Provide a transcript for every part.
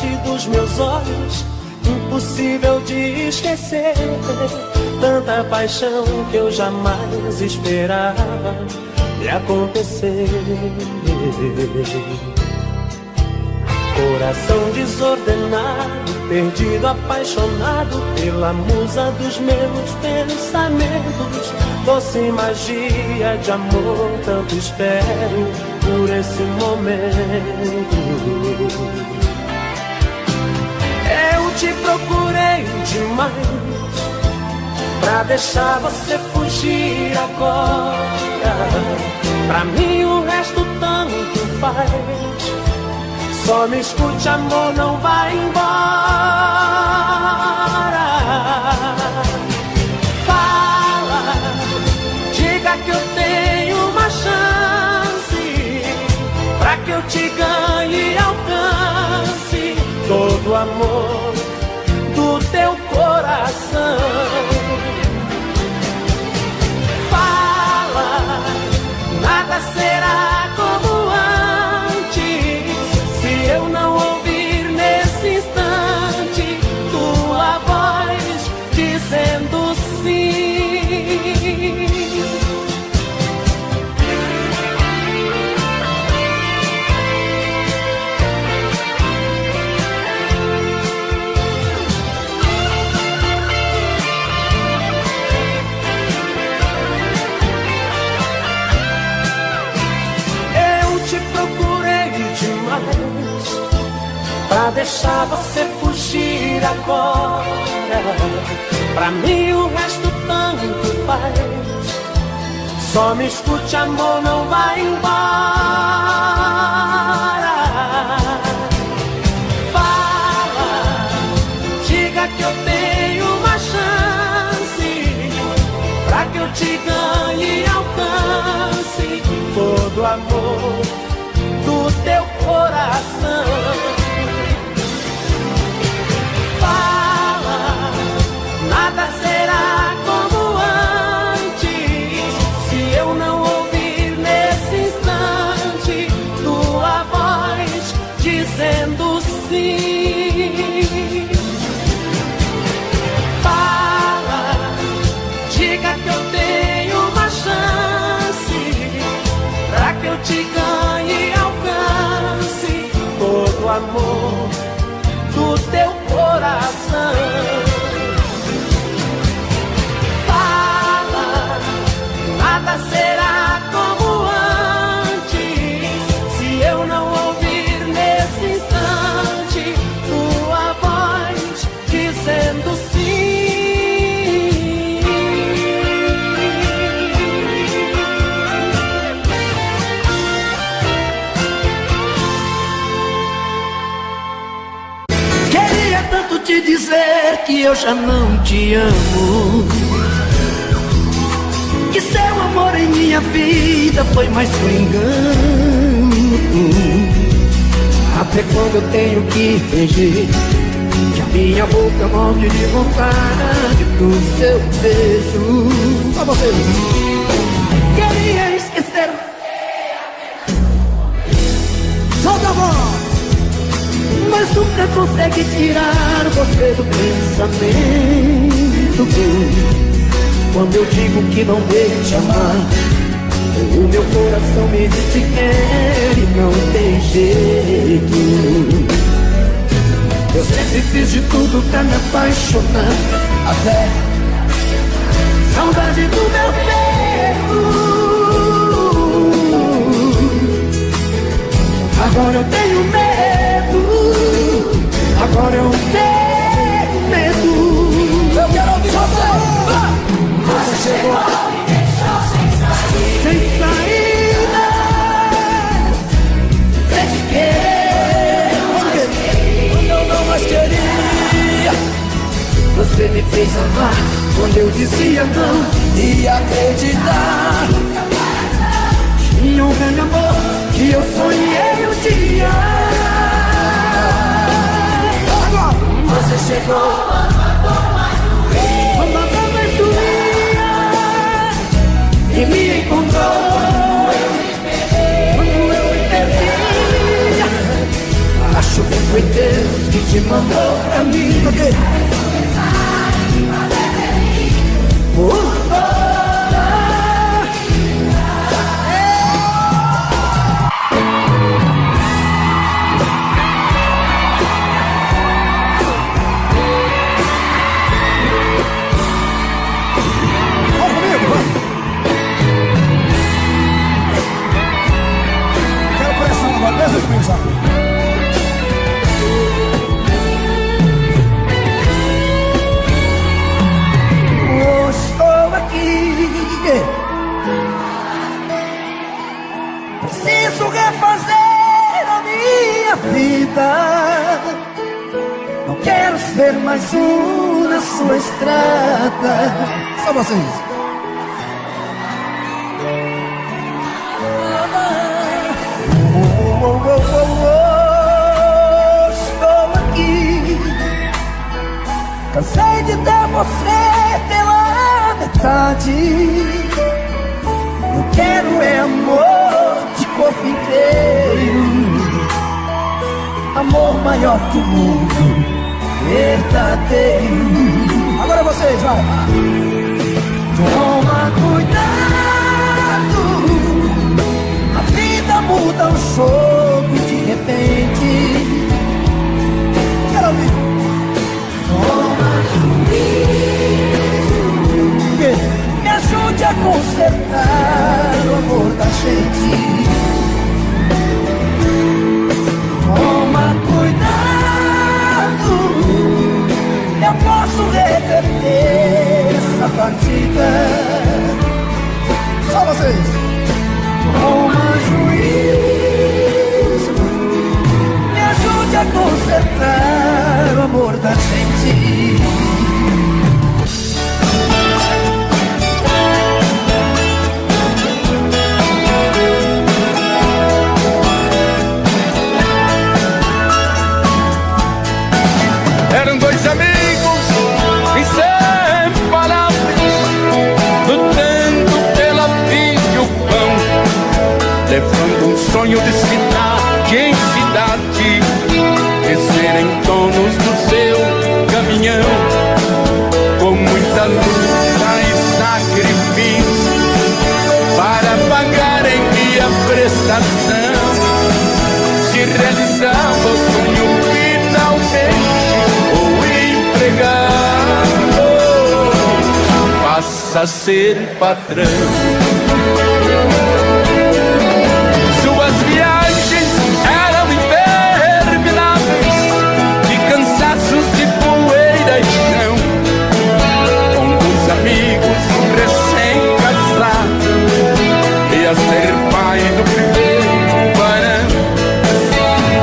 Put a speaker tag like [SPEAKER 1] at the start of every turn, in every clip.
[SPEAKER 1] diante dos meus olhos, impossível de esquecer. Tanta paixão que eu jamais esperava de acontecer. Coração desordenado, perdido, apaixonado pela musa dos meus pensamentos. Doce magia de amor, tanto espero por esse momento. Eu te procurei demais pra deixar você fugir agora. Pra mim o resto tanto faz. Só me escute, amor, não vai embora. Fala, diga que eu tenho uma chance, pra que eu te ganhe e alcance todo o amor do teu coração. Fala, nada será como antes, se eu não ouvir nesse instante tua voz dizendo sim. Pra deixar você fugir agora. Pra mim o resto tanto faz. Só me escute, amor, não vai embora. Fala, diga que eu tenho uma chance, pra que eu te ganhe e alcance todo o amor do teu coração. Nada será como antes, se eu não ouvir nesse instante tua voz dizendo sim. Fala, diga que eu tenho uma chance, pra que eu te ganhe e alcance todo o amor do teu coração. Nada será como antes, se eu não ouvir nesse instante tua voz dizendo sim.
[SPEAKER 2] Queria tanto te dizer que eu já não te amo, que seu amor em minha vida foi mais que um engano. Até quando eu tenho que fingir que a minha boca morre de vontade do seu beijo. Só você. Queria esquecer. Solta a voz. Mas nunca consegue tirar você do pensamento. Quando eu digo que não devo te amar, o meu coração me diz que quer e não tem jeito. Eu sempre fiz de tudo pra me apaixonar, até saudade do meu peito. Agora eu tenho medo, agora eu tenho medo. Eu quero ouvir você. Você chegou sem saída, sem querer, quando eu não mais queria. Você me fez amar quando eu dizia não e acreditar. Tinha um grande amor que eu sonhei um dia. preciso refazer a minha vida. Não quero ser mais um na sua estrada. Só vocês. Estou aqui. Cansei de ter você pela metade. Eu quero é amor de corpo inteiro. Amor maior que o mundo, verdadeiro. Agora vocês, vai. Toma cuidado, a vida muda um jogo de repente. Quero ouvir. Toma juízo, me ajude a consertar o amor da gente. Toma cuidado, eu posso reverter essa partida. Só vocês. Toma juízo, me ajude a consertar o amor da gente.
[SPEAKER 3] Eram dois amigos inseparáveis, lutando pela vida e o pão, levando um sonho de cidade em cidade, de serem donos do seu caminhão. Com muita luta e sacrifício para pagarem minha prestação, se realizava o sonho finalmente. Passa a ser patrão. Suas viagens eram intermináveis, de cansaços de poeira e chão, com os amigos recém-casados, ia ser pai do primeiro varão.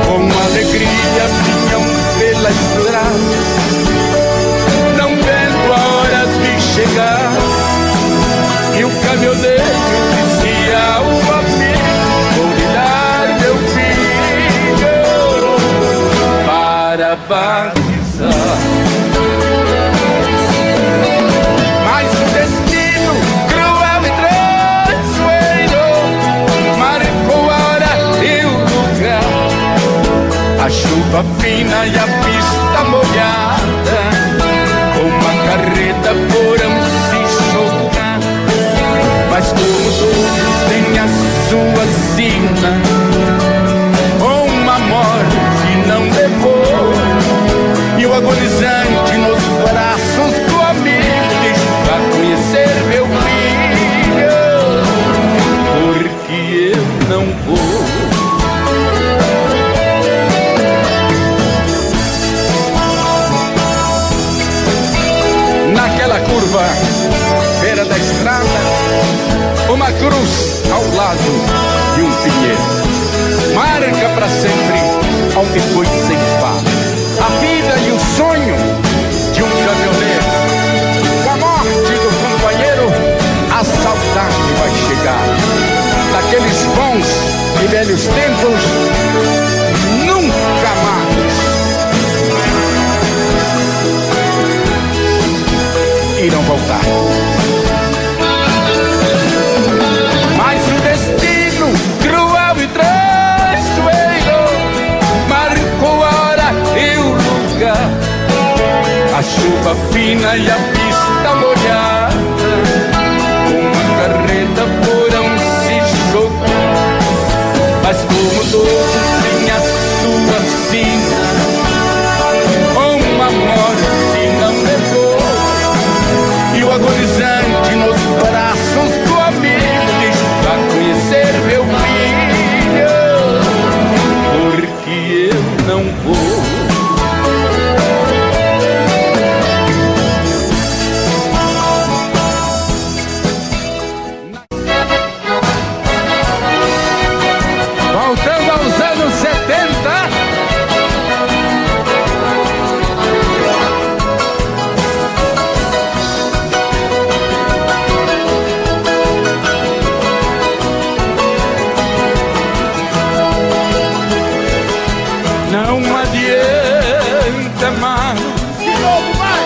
[SPEAKER 3] Com alegria vinham pela estrada, chegar, e o caminhoneiro dizia ao amigo: vou lhe dar meu filho para batizar. Mas o destino cruel e traiçoeiro marcou a hora e o lugar, a chuva fina e a pista molhada. Uma carreta foram se chocar, mas como todos têm a sua sina, uma morte não levou, e o agonizante nos braços do amigo diz: vá conhecer meu filho, porque eu não vou. Naquela curva, beira da estrada, uma cruz ao lado de um pinheiro marca para sempre onde foi ceifado a vida e o sonho de um caminhoneiro. Com a morte do companheiro, a saudade vai chegar daqueles bons e velhos tempos, nunca mais irão voltar. Mas o destino cruel e traiçoeiro marcou a hora e o lugar, a chuva fina e a pista molhada, uma carreta foram se chocar, mas como todos têm a sua sina, uma morte não levou, e o agonizante nos braços do amigo diz: vá conhecer meu filho, porque eu não vou. voltando aos anos 70. Não adianta mais. De novo, vai!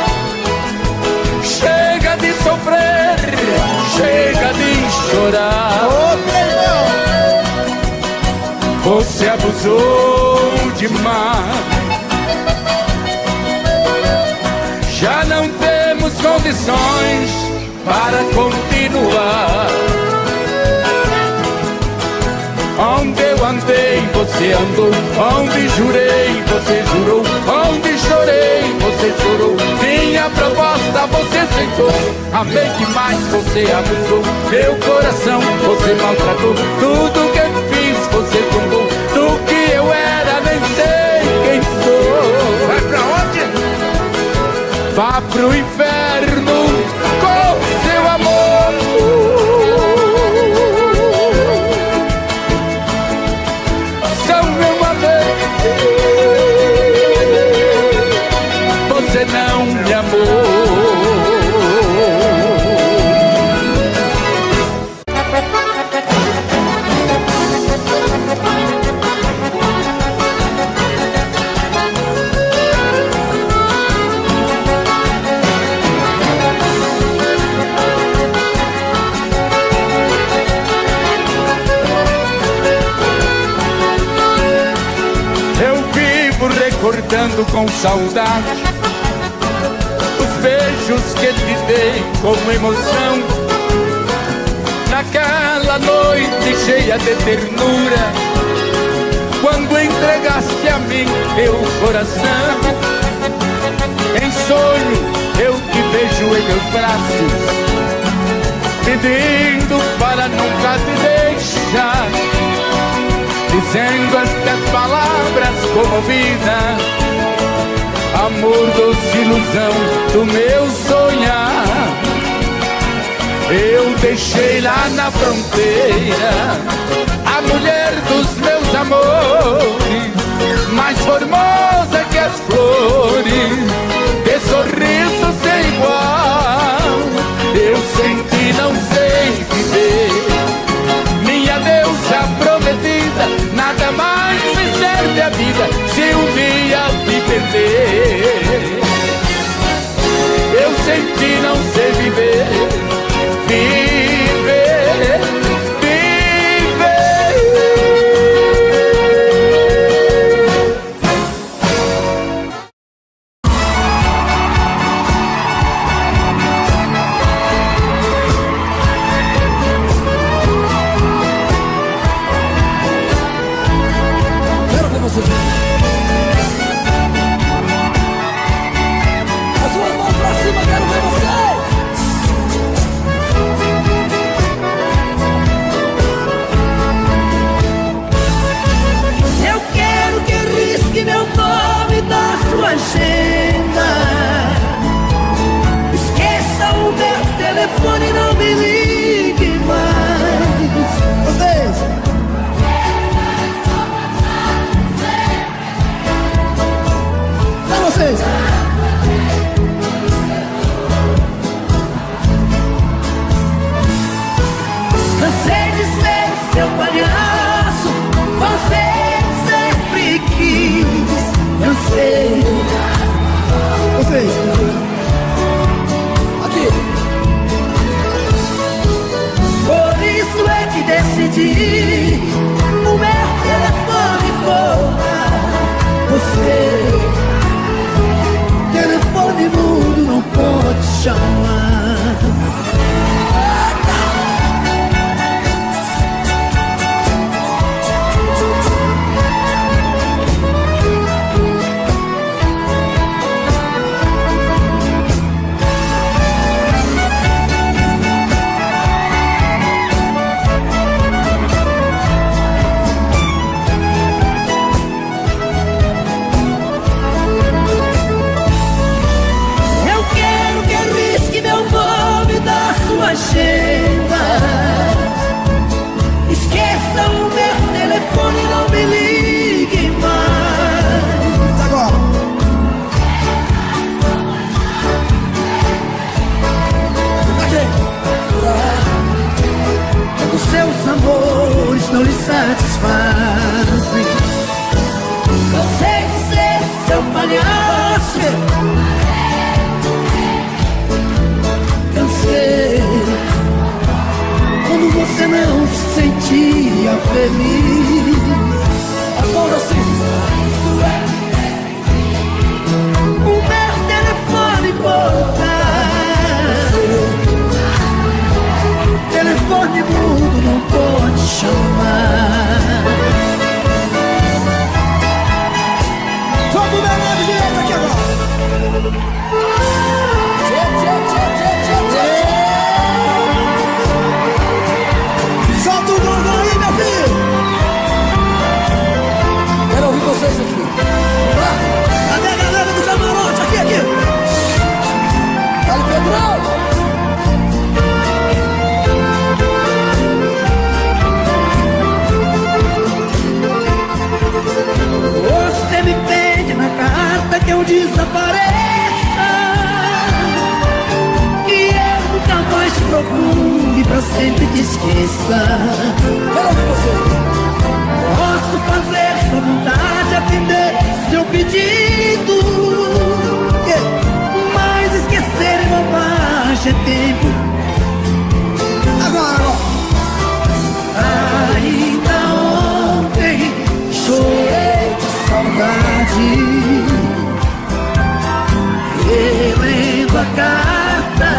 [SPEAKER 3] Chega de sofrer, chega de chorar. Você abusou demais. Já não temos condições para continuar. Onde eu andei, você andou. Onde jurei, você jurou. Onde chorei, você chorou. Minha proposta, você aceitou. Amei demais, você abusou. Meu coração, você maltratou. Tudo que eu fiz, você tombou. Do que eu era, nem sei quem sou. Vai pra onde? Vá pro inferno com seu amor. Você não me amou. Eu vivo recordando com saudade os beijos que te dei com emoção, naquela noite cheia de ternura, quando entregaste a mim teu coração. Em sonho eu te vejo em meus braços, pedindo para nunca te deixar, dizendo estas palavras comovidas: amor, doce ilusão do meu sonhar. Eu deixei lá na fronteira a mulher dos meus amores, mais formosa que as flores, de sorriso sem igual. Eu senti, não sei viver, minha deusa prometida, nada mais me serve a vida se um dia me perder. Eu senti, não sei viver, viver, viver.
[SPEAKER 2] Quero ver vocês. As suas mãos pra cima, quero ver vocês. Eu quero que risque meu nome da sua agenda. Esqueça o meu telefone, não me ligue mais. Vocês. Só vocês. Cansei de ser seu palhaço, você sempre quis. Cansei. Vocês. Aqui. Por isso é que decidi o meu telefone cobrar. Você, telefone mudo, não pode chamar. satisfazem. Cansei de ser seu palhaço, cansei quando você não se sentia feliz. Agora sim. O meu telefone cortado, telefone mudo não pode chamar. Vamos pro meu lado direito aqui agora. Solta o gongão aí, meu filho. Quero ouvir vocês aqui. Cadê a galera do camarote? Aqui, aqui. Dale, Pedrão. Você me pede na carta que eu desapareça, que eu nunca mais te procure, pra sempre te esqueça. Quero ouvir você. Posso fazer sua vontade, atender seu pedido, mas esquecer é bobagem, é tempo. Agora, ainda ontem chorei de saudade, relendo a carta,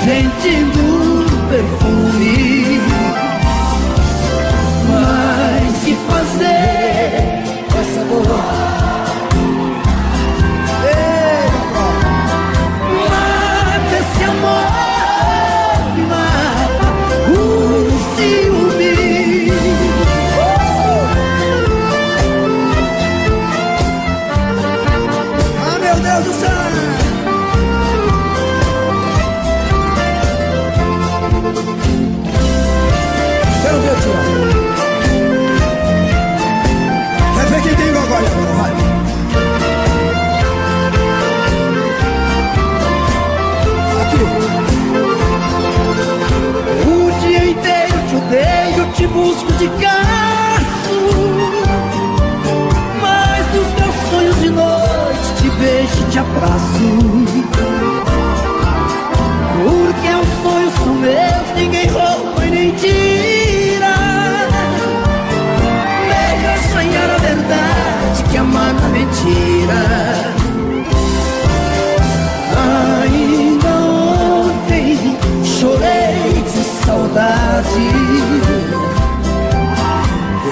[SPEAKER 2] sentindo o perfume. Mas que fazer com essa dor? Mata esse amor, me mata o ciúme. Ah, meu Deus do céu! Quero ver, Tiago. Quer ver quem tem gogó agora? Vai. Aqui. O dia inteiro te odeio, te busco de caço, mas nos meus sonhos de noite te beijo e te abraço. Porque os sonhos são meus, ninguém rouba e nem tira. Melhor sonhar a verdade que amar na mentira. Ainda ontem chorei de saudade,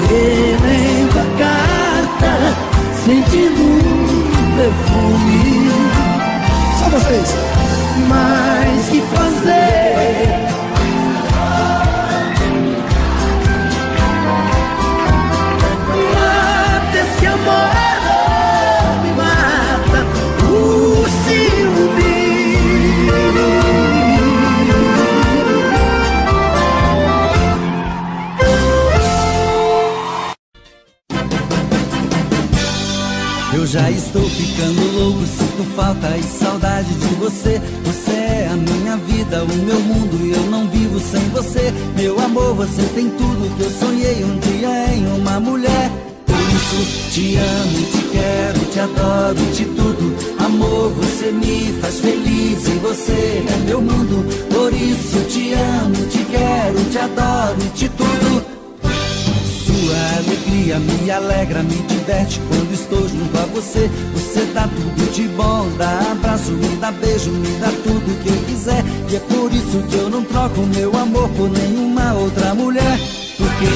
[SPEAKER 2] relendo a carta, sentindo um perfume. Só vocês. Mas que fazer? Mata esse amor, me mata o ciúme.
[SPEAKER 4] Eu já estou ficando louco, sinto falta e saudade de você. Você é a minha vida, o meu mundo e eu não vivo sem você. Meu amor, você tem tudo que eu sonhei um dia em uma mulher. Por isso te amo, te quero, te adoro, te tudo. Amor, você me faz feliz e você é meu mundo. Por isso te amo, te quero, te adoro, te tudo. Sua alegria me alegra, me diverte quando estou junto a você. Você dá tudo de bom, dá abraço, me dá beijo, me dá tudo que eu quiser. E é por isso que eu não troco meu amor por nenhuma outra mulher. Porque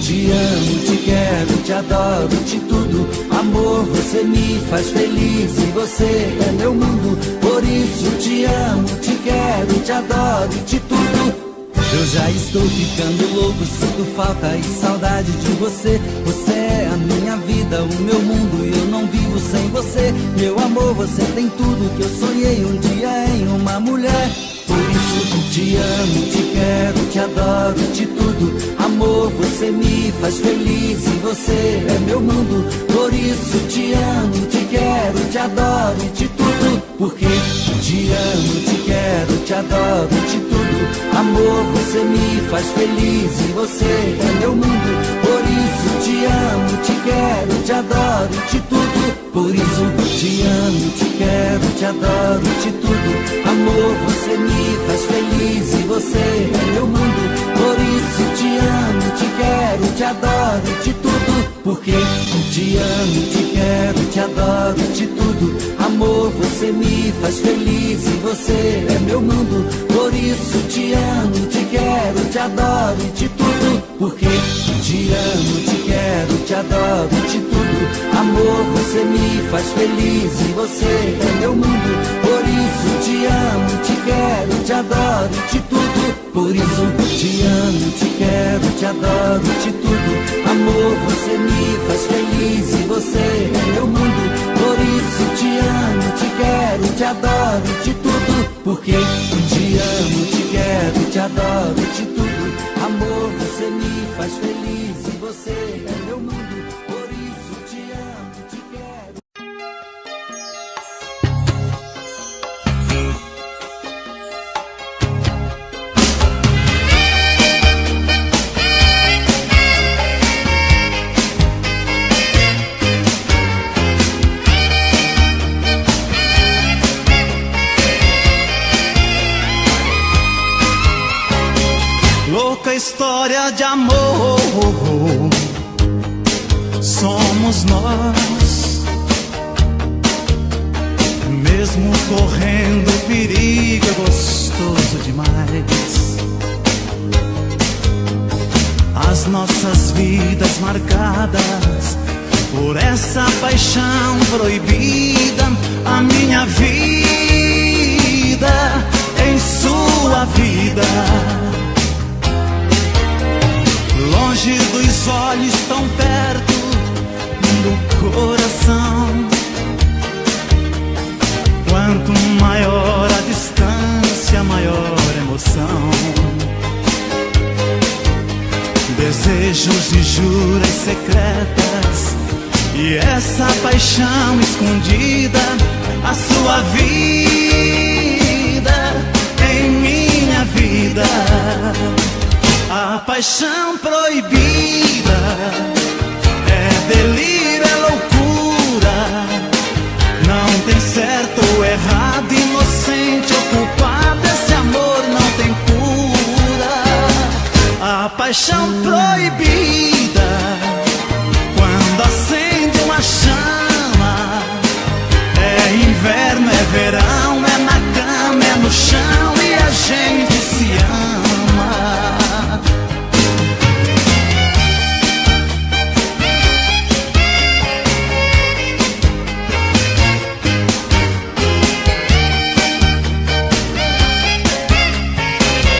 [SPEAKER 4] te amo, te quero, te adoro, te tudo. Amor, você me faz feliz e você é meu mundo. Por isso te amo, te quero, te adoro, te tudo. Eu já estou ficando louco, sinto falta e saudade de você. Você é a minha vida, o meu mundo e eu não vivo sem você. Meu amor, você tem tudo que eu sonhei um dia em uma mulher. Por isso te amo, te quero, te adoro, te tudo. Amor, você me faz feliz e você é meu mundo. Por isso te amo, te quero, te adoro, te tudo. Porque te amo, te quero, te adoro, te tudo. Amor, você me faz feliz e você é meu mundo. Por isso te amo, te quero, te adoro, te tudo. Por isso te amo, te quero, te adoro, te tudo. Amor, você me faz feliz e você é meu mundo. Por isso te amo, te quero, te adoro, te tudo. Porque te amo, te quero, te adoro, te tudo. Amor, você me faz feliz e você é meu mundo. Por isso te amo, te quero, te adoro, te tudo. Porque te amo, te quero, te adoro, te tudo. Amor, você me faz feliz e você é meu mundo. Por isso te amo, te quero, te adoro, te tudo. Por isso te amo, te quero, te adoro, te tudo. Amor, você me faz feliz e você é meu mundo. Por isso te amo, te quero, te adoro, te tudo. Porque te amo, te quero, te adoro, te tudo. Amor, você me faz feliz e você é meu mundo. Por isso te amo, te quero.
[SPEAKER 5] Louca história de amor somos nós, mesmo correndo perigo é gostoso demais. As nossas vidas marcadas por essa paixão proibida, a minha vida em sua vida. Longe dos olhos, tão perto do coração. Quanto maior a distância, maior a emoção. Desejos e juras secretas, e essa paixão escondida. A sua vida em minha vida. A paixão proibida é delírio, é loucura. Não tem certo ou errado, inocente ou culpado. Esse amor não tem cura. A paixão proibida, quando acende uma chama, é inverno, é verão, é na cama, é no chão, e a gente se ama.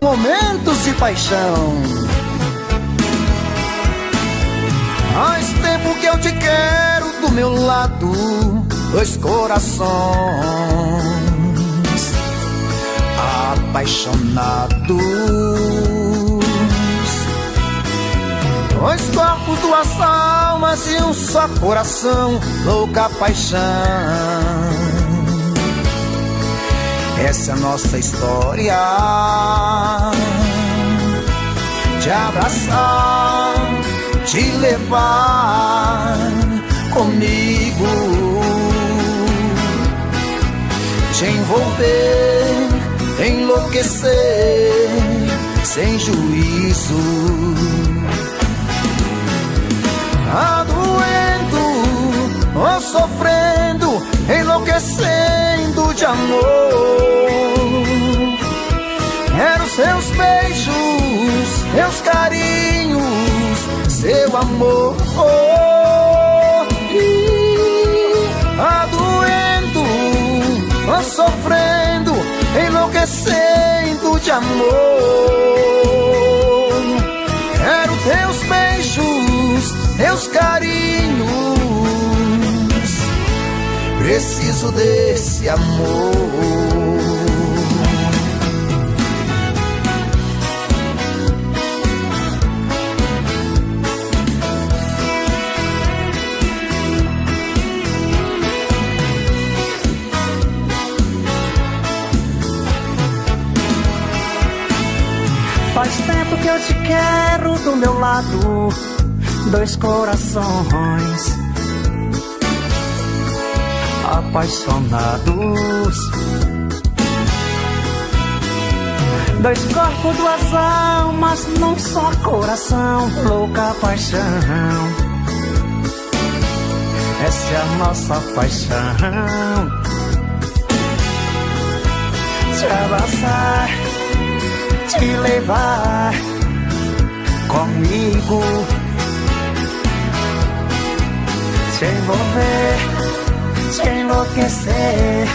[SPEAKER 2] Momentos de paixão. Faz tempo que eu te quero do meu lado, dois corações apaixonados, dois corpos, duas almas e um só coração, louca paixão. Essa é a nossa história, te abraçar, te levar comigo, te envolver, enlouquecer sem juízo. Tá doendo ou sofrendo, enlouquecendo de amor. Quero seus beijos, seus carinhos, seu amor. Tá doendo ou sofrendo, enlouquecendo de amor. Quero teus beijos, teus carinhos, preciso desse amor.
[SPEAKER 1] Faz tempo que eu te quero do meu lado,
[SPEAKER 4] dois corações apaixonados, dois corpos, duas almas num só coração, louca paixão. Essa é a nossa paixão. Te abraçar, te levar comigo, te envolver, te enlouquecer,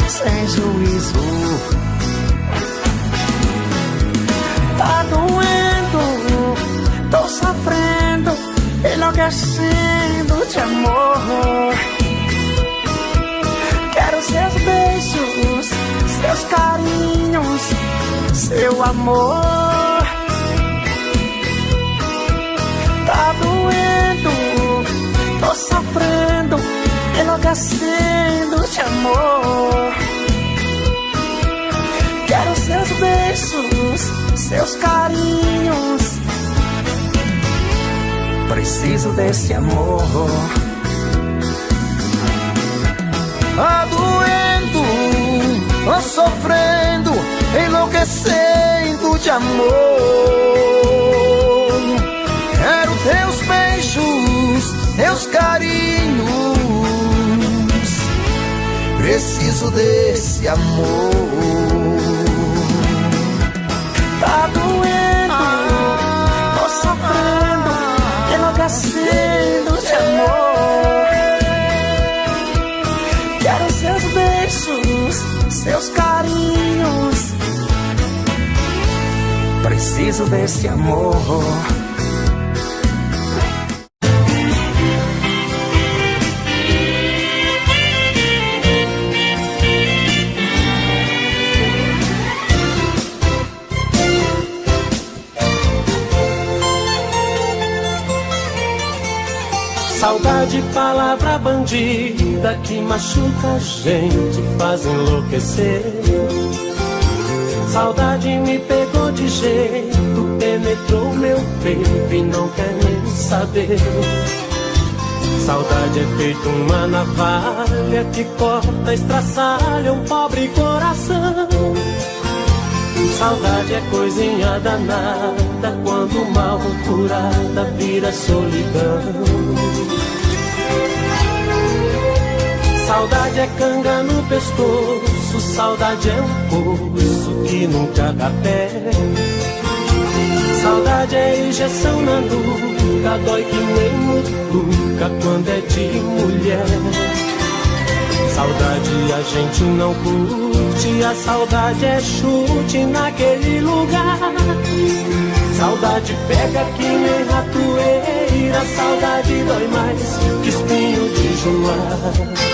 [SPEAKER 4] sem juízo. Tá doendo, tô sofrendo, enlouquecendo de amor. Quero seus beijos, seus carinhos, seu amor. Tá doendo, tô sofrendo, enlouquecendo de amor. Quero seus beijos, seus carinhos, preciso desse amor.
[SPEAKER 2] Tá doendo, tô sofrendo, enlouquecendo de amor. Quero teus beijos, teus carinhos, preciso desse amor.
[SPEAKER 4] Tá doendo, tô sofrendo, enlouquecendo de amor. Quero seus beijos, seus carinhos, preciso desse amor.
[SPEAKER 1] Saudade, palavra bandida que machuca a gente, faz enlouquecer. Saudade me pegou de jeito, penetrou meu peito e não quer nem saber. Saudade é feito uma navalha que corta, estraçalha um pobre coração. Saudade é coisinha danada, quando mal curada vira solidão. Saudade é canga no pescoço, saudade é um poço que nunca dá pé. Saudade é injeção na nuca, dói que nem mutuca quando é de mulher. Saudade a gente não curte, a saudade é chute naquele lugar. Saudade pega que nem ratoeira, saudade dói mais que espinho de joar.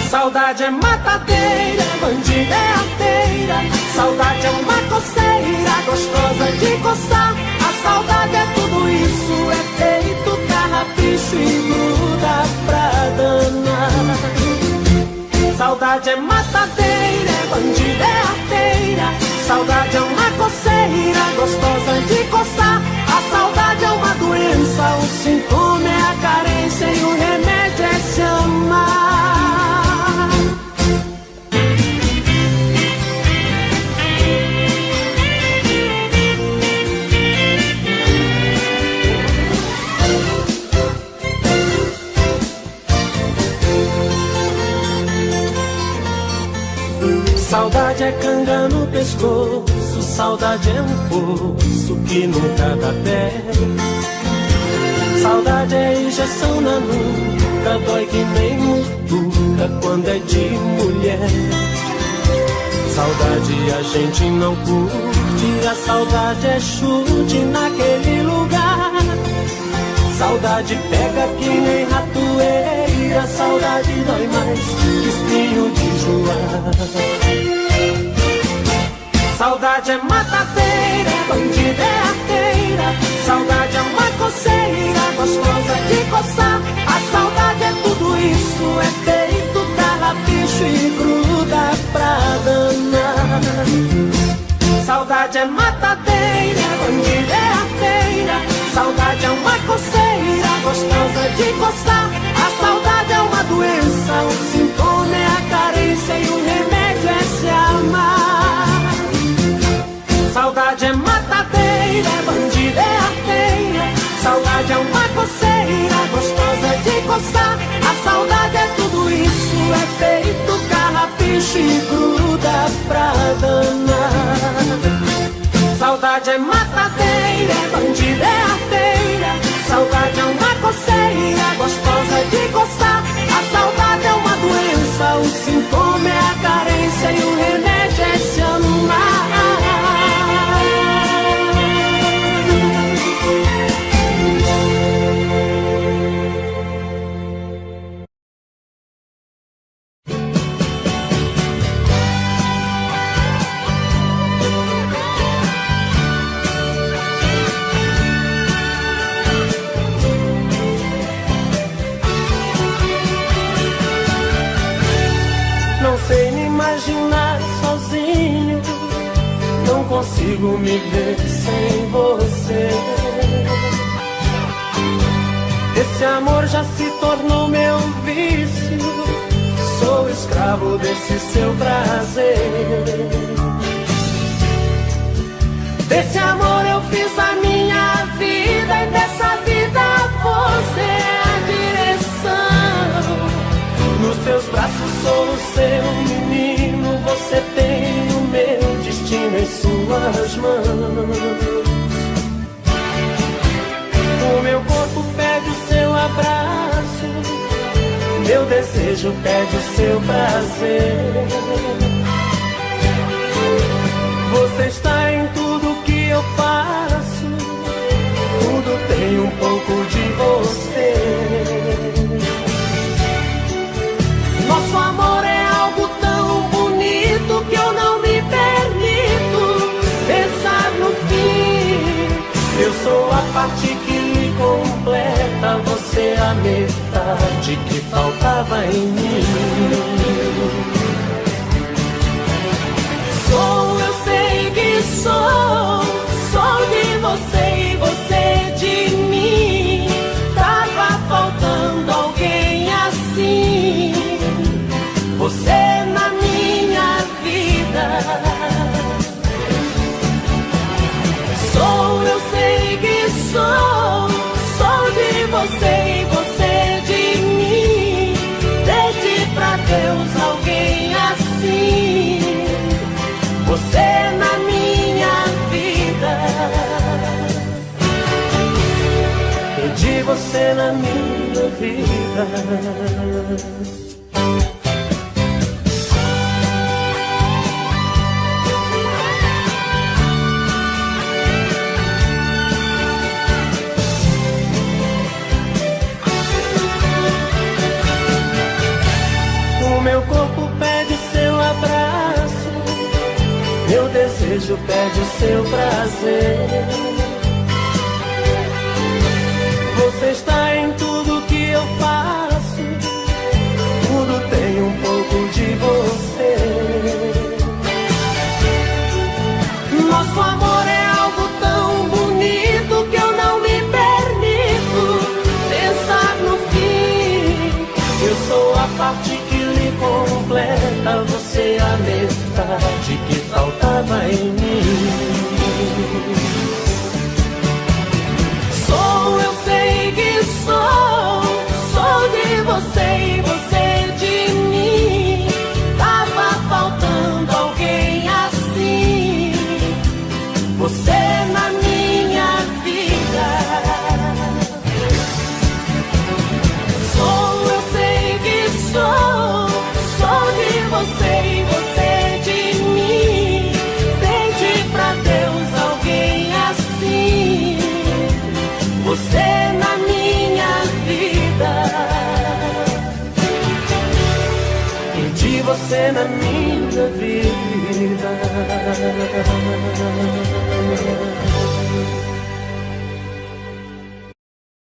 [SPEAKER 1] Saudade é matadeira, bandida é arteira, saudade é uma coceira gostosa de coçar. A saudade é tudo isso, é feito carrapicho e gruda pra danar. Saudade é matadeira, bandida é arteira, saudade é uma coceira gostosa de coçar. A saudade é uma doença, o sintoma é a carência e o remédio é se amar. Saudade é canga no pescoço, saudade é um poço que nunca dá pé. Saudade é injeção na nuca, dói que nem mutuca quando é de mulher. Saudade a gente não curte, a saudade é chute naquele lugar. Saudade pega que nem ratoeira, saudade dói mais que espinho de joar. Saudade é matadeira, bandida é arteira, saudade é uma coceira gostosa de coçar. A saudade é tudo isso, é feito carrapicho e gruda pra danar. Saudade é matadeira, bandida é arteira,
[SPEAKER 2] consigo me ver sem você. Esse amor já se tornou meu vício, sou escravo desse seu prazer. Desse amor eu fiz a minha vida e dessa vida você é a direção. Nos seus braços sou o seu menino, você tem o meu destino em suas mãos. O meu corpo pede o seu abraço, meu desejo pede o seu prazer. Você está em tudo que eu faço, tudo tem um pouco de você. Nosso amor é algo tão bonito que eu não me permito pensar no fim. Eu sou a parte que lhe completa, você a metade que faltava em mim. Sou, eu sei que sou de você e você de mim. Tava faltando alguém assim, você na minha vida. Sou, eu sei que sou de você e você de mim. Pedi pra Deus alguém assim, você na minha vida. Pedi você na minha vida. Meu corpo pede seu abraço, meu desejo pede o seu prazer. Você está em tudo que eu faço, tudo tem um pouco de você. Nosso amor é algo tão bonito que eu não me permito pensar no fim. Eu sou a parte que lhe completa, você a metade que faltava em mim. Sou, eu sei que sou de você e você de mim. Tava faltando alguém assim, você na minha vida. Sou, eu sei que sou de você e você de mim. Pede pra Deus alguém assim, você na minha vida. Pedi você na minha vida.